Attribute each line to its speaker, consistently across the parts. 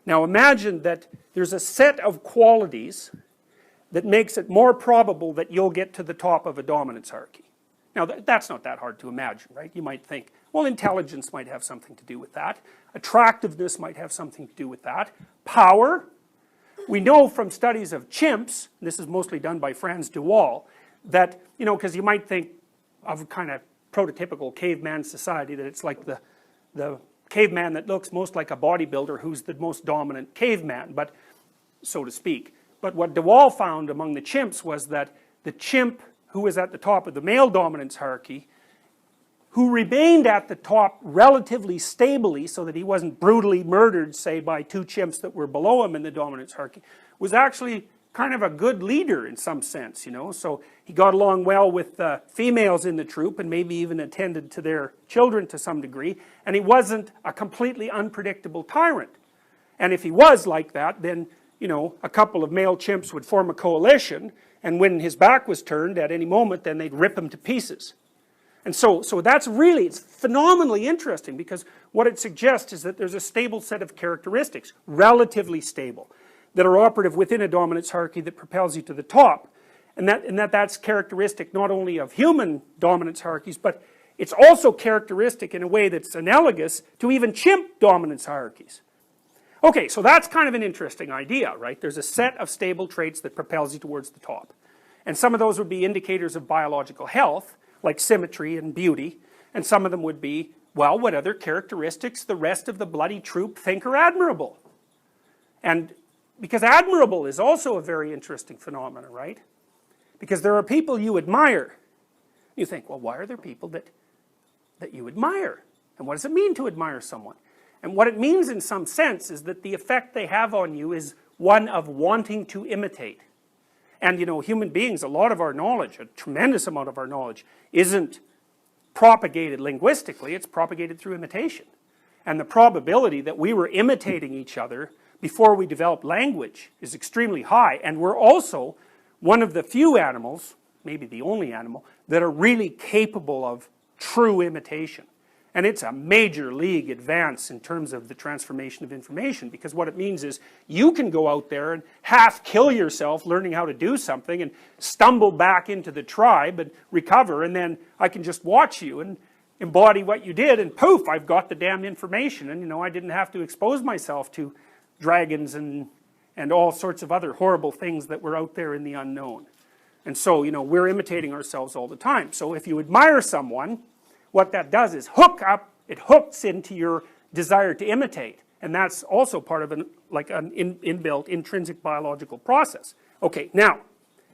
Speaker 1: Now imagine that there's a set of qualities that makes it more probable that you'll get to the top of a dominance hierarchy. Now that's not that hard to imagine, right? You might think, well, intelligence might have something to do with that. Attractiveness might have something to do with that. Power. We know from studies of chimps, and this is mostly done by Franz de Waal, that, you know, because you might think of kind of prototypical caveman society, that it's like the caveman that looks most like a bodybuilder who's the most dominant caveman, but so to speak. But what de Waal found among the chimps was that the chimp who was at the top of the male dominance hierarchy, who remained at the top relatively stably so that he wasn't brutally murdered, say, by two chimps that were below him in the dominance hierarchy, was actually kind of a good leader in some sense, you know. So he got along well with females in the troop and maybe even attended to their children to some degree, and he wasn't a completely unpredictable tyrant. And if he was like that, then, you know, a couple of male chimps would form a coalition, and when his back was turned at any moment, then they'd rip him to pieces. And so that's really, it's phenomenally interesting, because what it suggests is that there's a stable set of characteristics, relatively stable, that are operative within a dominance hierarchy that propels you to the top. And that's characteristic not only of human dominance hierarchies, but it's also characteristic in a way that's analogous to even chimp dominance hierarchies. Okay, so that's kind of an interesting idea, right? There's a set of stable traits that propels you towards the top. And some of those would be indicators of biological health, like symmetry and beauty, and some of them would be, well, what other characteristics the rest of the bloody troop think are admirable. And because admirable is also a very interesting phenomenon, right? Because there are people you admire. You think, well, why are there people that you admire? And what does it mean to admire someone? And what it means in some sense is that the effect they have on you is one of wanting to imitate. And you know, human beings, a lot of our knowledge, a tremendous amount of our knowledge, isn't propagated linguistically, it's propagated through imitation. And the probability that we were imitating each other before we developed language is extremely high. And we're also one of the few animals, maybe the only animal, that are really capable of true imitation. And it's a major league advance in terms of the transformation of information, because what it means is you can go out there and half kill yourself learning how to do something and stumble back into the tribe and recover, and then I can just watch you and embody what you did, and poof, I've got the damn information, and you know, I didn't have to expose myself to dragons and all sorts of other horrible things that were out there in the unknown. And so, you know, we're imitating ourselves all the time. So if you admire someone, what that does is it hooks into your desire to imitate. And that's also part of an inbuilt intrinsic biological process. Okay, now,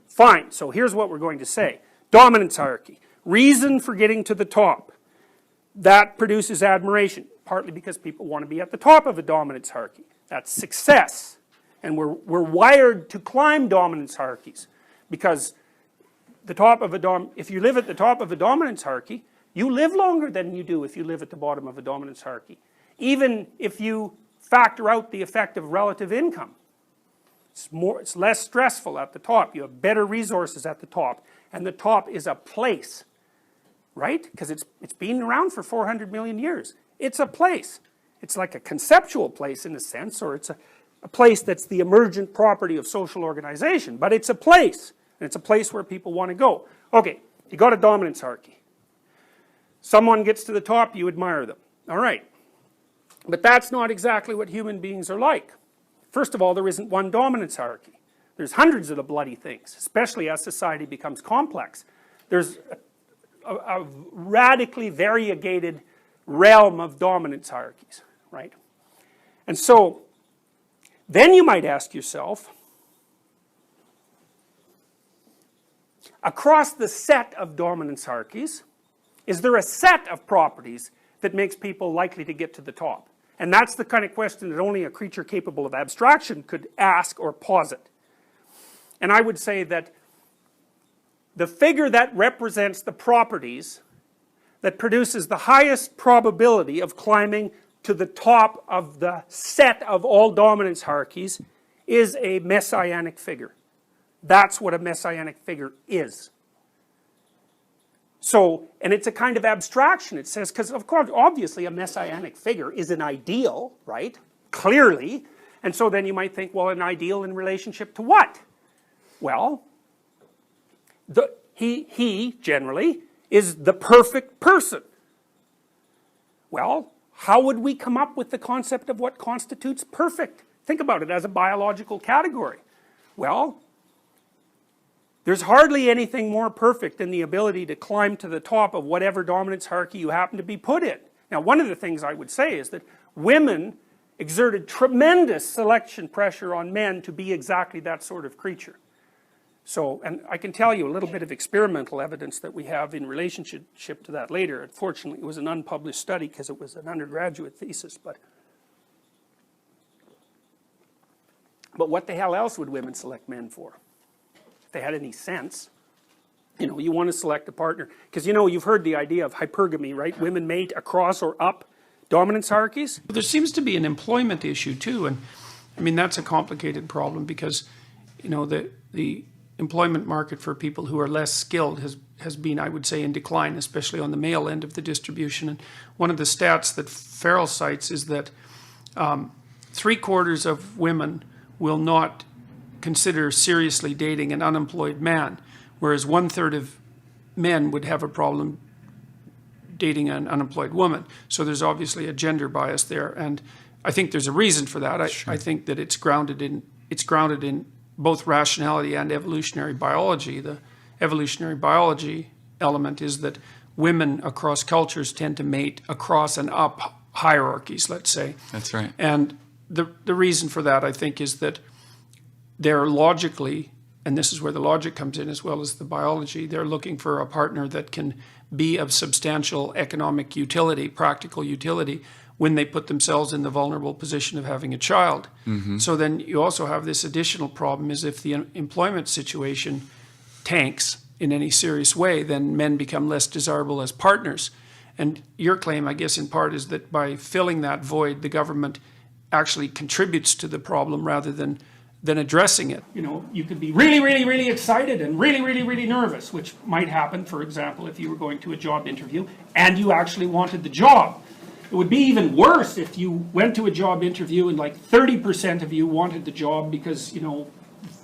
Speaker 1: fine, so here's what we're going to say. Dominance hierarchy. Reason for getting to the top. That produces admiration, partly because people want to be at the top of a dominance hierarchy. That's success. And we're wired to climb dominance hierarchies, because if you live at the top of a dominance hierarchy, you live longer than you do if you live at the bottom of a dominance hierarchy. Even if you factor out the effect of relative income. It's less stressful at the top. You have better resources at the top. And the top is a place, right? Because it's been around for 400 million years. It's a place. It's like a conceptual place in a sense, or it's a place that's the emergent property of social organization. But it's a place. And it's a place where people want to go. Okay, you got a dominance hierarchy. Someone gets to the top, you admire them. All right. But that's not exactly what human beings are like. First of all, there isn't one dominance hierarchy. There's hundreds of the bloody things, especially as society becomes complex. There's a radically variegated realm of dominance hierarchies, right? And so, then you might ask yourself, across the set of dominance hierarchies, is there a set of properties that makes people likely to get to the top? And that's the kind of question that only a creature capable of abstraction could ask or posit. And I would say that the figure that represents the properties that produces the highest probability of climbing to the top of the set of all dominance hierarchies is a messianic figure. That's what a messianic figure is. So, and it's a kind of abstraction, it says, because of course, obviously a messianic figure is an ideal, right? Clearly. And so then you might think, well, an ideal in relationship to what? Well, he generally is the perfect person. Well, how would we come up with the concept of what constitutes perfect? Think about it as a biological category. Well, there's hardly anything more perfect than the ability to climb to the top of whatever dominance hierarchy you happen to be put in. Now, one of the things I would say is that women exerted tremendous selection pressure on men to be exactly that sort of creature. So, and I can tell you a little bit of experimental evidence that we have in relationship to that later. Unfortunately, it was an unpublished study because it was an undergraduate thesis, but what the hell else would women select men for? If they had any sense. You know, you want to select a partner, because you know, you've heard the idea of hypergamy, right? Women mate across or up dominance hierarchies.
Speaker 2: There seems to be an employment issue too, and I mean that's a complicated problem because, you know, the employment market for people who are less skilled has been, I would say, in decline, especially on the male end of the distribution. And one of the stats that Farrell cites is that 3/4 of women will not consider seriously dating an unemployed man, whereas 1/3 of men would have a problem dating an unemployed woman. So there's obviously a gender bias there, and I think there's a reason for that. Sure. I think that it's grounded in both rationality and evolutionary biology. The evolutionary biology element is that women across cultures tend to mate across and up hierarchies, let's say.
Speaker 3: That's right.
Speaker 2: And the reason for that, I think, is that they're logically, and this is where the logic comes in as well as the biology, they're looking for a partner that can be of substantial economic utility, practical utility, when they put themselves in the vulnerable position of having a child. Mm-hmm. So then you also have this additional problem is if the employment situation tanks in any serious way, then men become less desirable as partners. And your claim, I guess, in part is that by filling that void, the government actually contributes to the problem rather than addressing it.
Speaker 1: You know, you could be really, really, really excited and really, really, really nervous, which might happen, for example, if you were going to a job interview and you actually wanted the job. It would be even worse if you went to a job interview and like 30% of you wanted the job because, you know,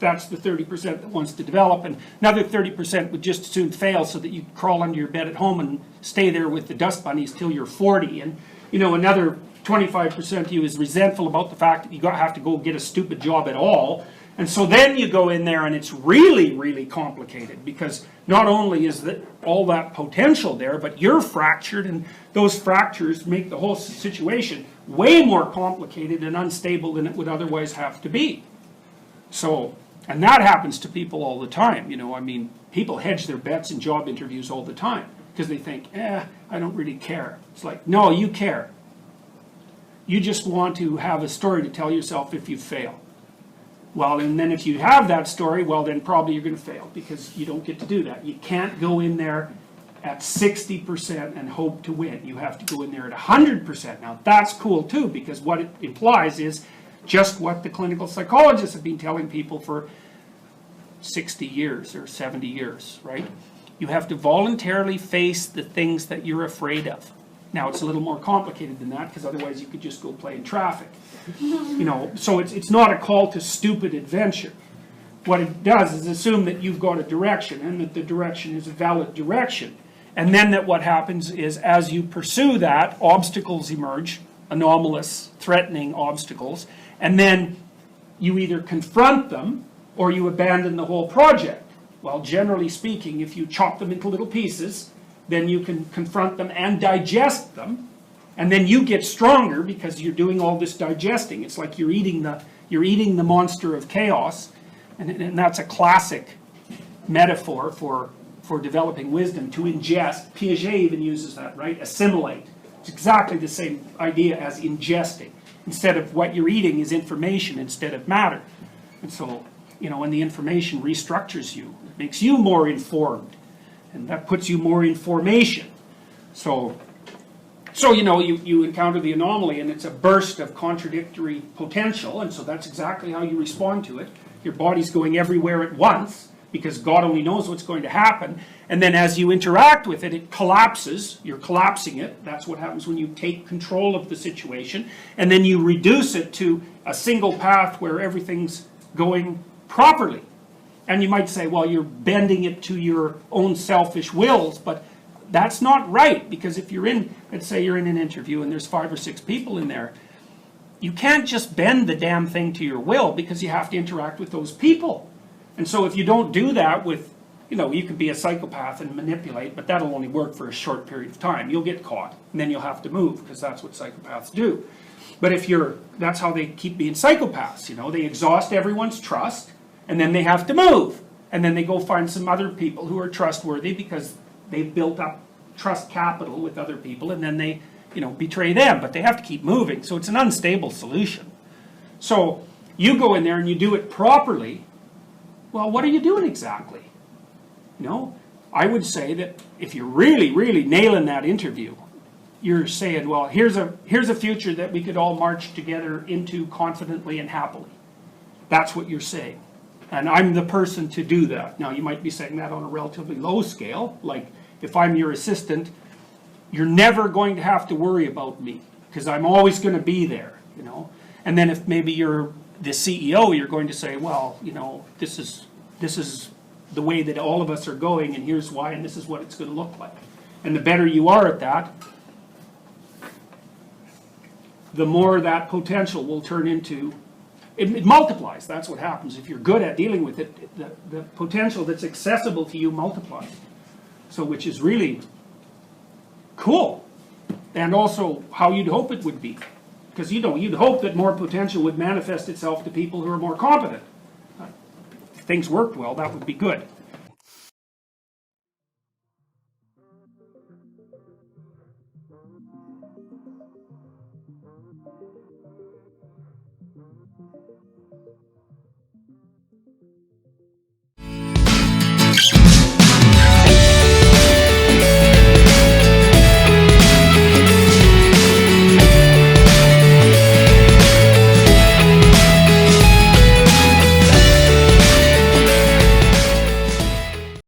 Speaker 1: that's the 30% that wants to develop, and another 30% would just as soon fail so that you crawl under your bed at home and stay there with the dust bunnies till you're 40. And, you know, another 25% of you is resentful about the fact that you have to go get a stupid job at all. And so then you go in there and it's really, really complicated because not only is all that potential there, but you're fractured, and those fractures make the whole situation way more complicated and unstable than it would otherwise have to be. So, and that happens to people all the time. You know, I mean, people hedge their bets in job interviews all the time because they think, I don't really care. It's like, no, you care. You just want to have a story to tell yourself if you fail. Well, and then if you have that story, well, then probably you're going to fail because you don't get to do that. You can't go in there at 60% and hope to win. You have to go in there at 100%. Now, that's cool too, because what it implies is just what the clinical psychologists have been telling people for 60 years or 70 years, right? You have to voluntarily face the things that you're afraid of. Now, it's a little more complicated than that because otherwise you could just go play in traffic. You know, so it's not a call to stupid adventure. What it does is assume that you've got a direction and that the direction is a valid direction. And then that what happens is as you pursue that, obstacles emerge, anomalous, threatening obstacles, and then you either confront them or you abandon the whole project. Well, generally speaking, if you chop them into little pieces, then you can confront them and digest them, and then you get stronger because you're doing all this digesting. It's like you're eating the monster of chaos, and that's a classic metaphor for developing wisdom, to ingest. Piaget even uses that, right? Assimilate. It's exactly the same idea as ingesting. Instead of what you're eating is information instead of matter. And so, you know, when the information restructures you, it makes you more informed. And that puts you more in formation. So you know, you encounter the anomaly and it's a burst of contradictory potential, and so that's exactly how you respond to it. Your body's going everywhere at once because God only knows what's going to happen. And then as you interact with it, it collapses. You're collapsing it. That's what happens when you take control of the situation. And then you reduce it to a single path where everything's going properly. And you might say, well, you're bending it to your own selfish wills, but that's not right, because if you're in, let's say you're in an interview and there's 5 or 6 people in there, you can't just bend the damn thing to your will, because you have to interact with those people. And so if you don't do that with, you know, you could be a psychopath and manipulate, but that'll only work for a short period of time. You'll get caught, and then you'll have to move, because that's what psychopaths do. But if you're, that's how they keep being psychopaths, you know, they exhaust everyone's trust, and then they have to move. And then they go find some other people who are trustworthy because they've built up trust capital with other people, and then they, you know, betray them, but they have to keep moving. So it's an unstable solution. So you go in there and you do it properly. Well, what are you doing exactly? You know, I would say that if you're really, really nailing that interview, you're saying, well, here's a future that we could all march together into confidently and happily. That's what you're saying. And I'm the person to do that. Now, you might be saying that on a relatively low scale, like if I'm your assistant, you're never going to have to worry about me, because I'm always going to be there, you know. And then if maybe you're the CEO, you're going to say, well, you know, this is the way that all of us are going, and here's why, and this is what it's going to look like. And the better you are at that, the more that potential will turn into, it multiplies. That's what happens. If you're good at dealing with it, the potential that's accessible to you multiplies. So, which is really cool. And also how you'd hope it would be. Because you'd hope that more potential would manifest itself to people who are more competent. If things worked well, that would be good.